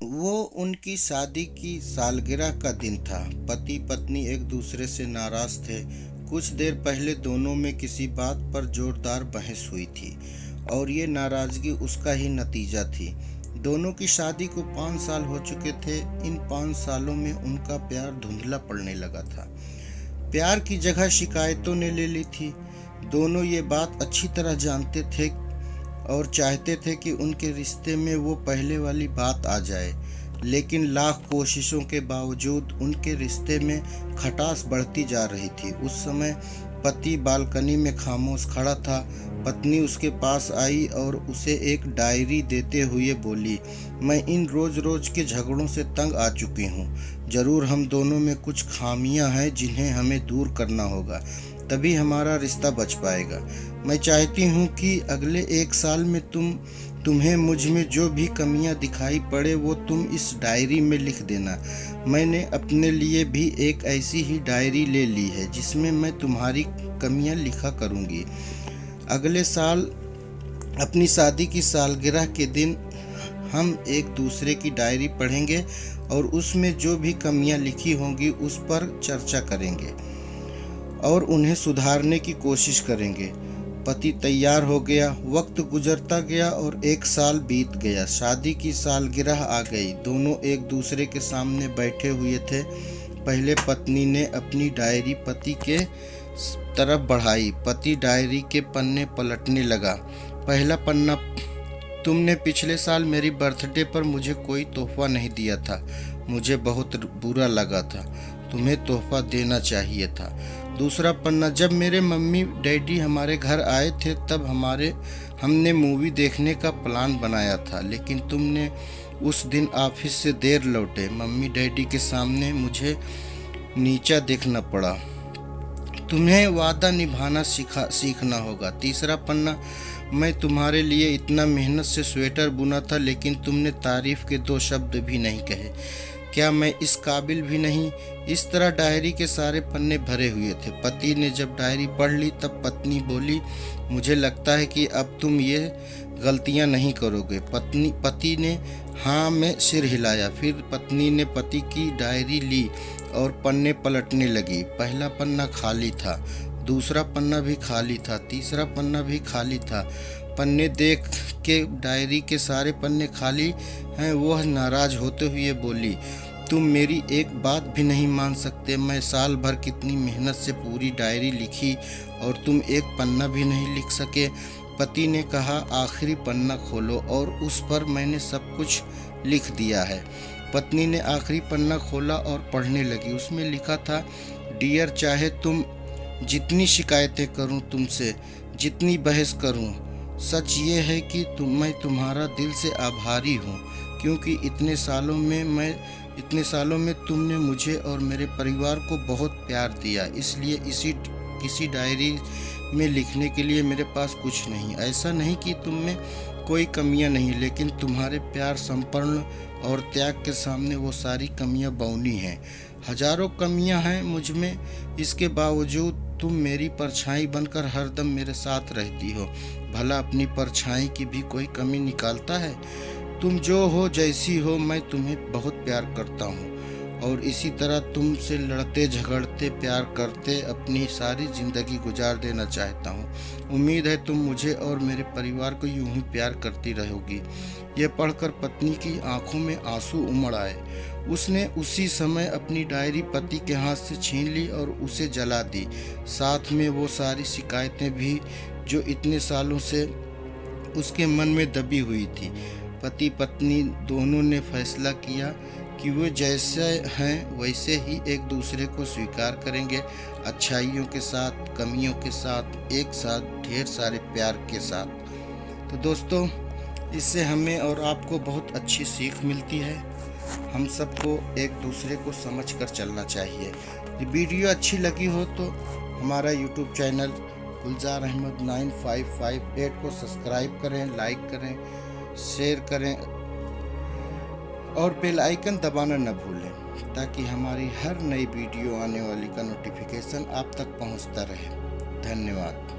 वो उनकी शादी की सालगिरह का दिन था। पति पत्नी एक दूसरे से नाराज थे। कुछ देर पहले दोनों में किसी बात पर जोरदार बहस हुई थी और ये नाराजगी उसका ही नतीजा थी। दोनों की शादी को 5 साल हो चुके थे। इन 5 सालों में उनका प्यार धुंधला पड़ने लगा था। प्यार की जगह शिकायतों ने ले ली थी। दोनों ये बात अच्छी तरह जानते थे और चाहते थे कि उनके रिश्ते में वो पहले वाली बात आ जाए, लेकिन लाख कोशिशों के बावजूद उनके रिश्ते में खटास बढ़ती जा रही थी। उस समय पति बालकनी में खामोश खड़ा था। पत्नी उसके पास आई और उसे एक डायरी देते हुए बोली, मैं इन रोज रोज के झगड़ों से तंग आ चुकी हूँ। जरूर हम दोनों में कुछ खामियां हैं जिन्हें हमें दूर करना होगा, तभी हमारा रिश्ता बच पाएगा। मैं चाहती हूँ कि अगले 1 साल में तुम्हें मुझ में जो भी कमियां दिखाई पड़े वो तुम इस डायरी में लिख देना। मैंने अपने लिए भी एक ऐसी ही डायरी ले ली है जिसमें मैं तुम्हारी कमियां लिखा करूँगी। अगले साल अपनी शादी की सालगिरह के दिन हम एक दूसरे की डायरी पढ़ेंगे और उसमें जो भी कमियां लिखी होंगी उस पर चर्चा करेंगे और उन्हें सुधारने की कोशिश करेंगे। पति तैयार हो गया। वक्त गुजरता गया और 1 साल बीत गया। शादी की सालगिरह आ गई। दोनों एक दूसरे के सामने बैठे हुए थे। पहले पत्नी ने अपनी डायरी पति के तरफ बढ़ाई। पति डायरी के पन्ने पलटने लगा। पहला पन्ना, तुमने पिछले साल मेरी बर्थडे पर मुझे कोई तोहफा नहीं दिया था। मुझे बहुत बुरा लगा था। तुम्हें तोहफा देना चाहिए था। दूसरा पन्ना, जब मेरे मम्मी डैडी हमारे घर आए थे तब हमने मूवी देखने का प्लान बनाया था, लेकिन तुमने उस दिन ऑफिस से देर लौटे। मम्मी डैडी के सामने मुझे नीचा देखना पड़ा। तुम्हें वादा निभाना सीखना होगा। तीसरा पन्ना, मैं तुम्हारे लिए इतना मेहनत से स्वेटर बुना था, लेकिन तुमने तारीफ के 2 शब्द भी नहीं कहे। क्या मैं इस काबिल भी नहीं? इस तरह डायरी के सारे पन्ने भरे हुए थे। पति ने जब डायरी पढ़ ली तब पत्नी बोली, मुझे लगता है कि अब तुम ये गलतियां नहीं करोगे। पति ने हाँ में सिर हिलाया। फिर पत्नी ने पति की डायरी ली और पन्ने पलटने लगी। पहला पन्ना खाली था, दूसरा पन्ना भी खाली था, तीसरा पन्ना भी खाली था। पन्ने देख के डायरी के सारे पन्ने खाली हैं, वह नाराज होते हुए बोली, तुम मेरी एक बात भी नहीं मान सकते। मैं साल भर कितनी मेहनत से पूरी डायरी लिखी और तुम एक पन्ना भी नहीं लिख सके। पति ने कहा, आखिरी पन्ना खोलो और उस पर मैंने सब कुछ लिख दिया है। पत्नी ने आखिरी पन्ना खोला और पढ़ने लगी। उसमें लिखा था, डियर, चाहे तुम जितनी शिकायतें करूं तुमसे, जितनी बहस करूं, सच ये है कि मैं तुम्हारा दिल से आभारी हूँ, क्योंकि इतने सालों में तुमने मुझे और मेरे परिवार को बहुत प्यार दिया। इसलिए किसी डायरी में लिखने के लिए मेरे पास कुछ नहीं। ऐसा नहीं कि तुम में कोई कमियां नहीं, लेकिन तुम्हारे प्यार, समर्पण और त्याग के सामने वो सारी कमियां बौनी हैं। हजारों कमियां हैं मुझ में, इसके बावजूद तुम मेरी परछाई बनकर हरदम मेरे साथ रहती हो। भला अपनी परछाई की भी कोई कमी निकालता है? तुम जो हो, जैसी हो, मैं तुम्हें बहुत प्यार करता हूँ और इसी तरह तुमसे लड़ते झगड़ते प्यार करते अपनी सारी ज़िंदगी गुजार देना चाहता हूँ। उम्मीद है तुम मुझे और मेरे परिवार को यूं ही प्यार करती रहोगी। यह पढ़कर पत्नी की आंखों में आंसू उमड़ आए। उसने उसी समय अपनी डायरी पति के हाथ से छीन ली और उसे जला दी, साथ में वो सारी शिकायतें भी जो इतने सालों से उसके मन में दबी हुई थी। पति पत्नी दोनों ने फैसला किया कि वे जैसे हैं वैसे ही एक दूसरे को स्वीकार करेंगे, अच्छाइयों के साथ, कमियों के साथ, एक साथ, ढेर सारे प्यार के साथ। तो दोस्तों, इससे हमें और आपको बहुत अच्छी सीख मिलती है। हम सबको एक दूसरे को समझ कर चलना चाहिए। ये वीडियो अच्छी लगी हो तो हमारा यूट्यूब चैनल गुलजार अहमद 9558 को सब्सक्राइब करें, लाइक करें, शेयर करें और बेल आइकन दबाना न भूलें, ताकि हमारी हर नई वीडियो आने वाली का नोटिफिकेशन आप तक पहुंचता रहे। धन्यवाद।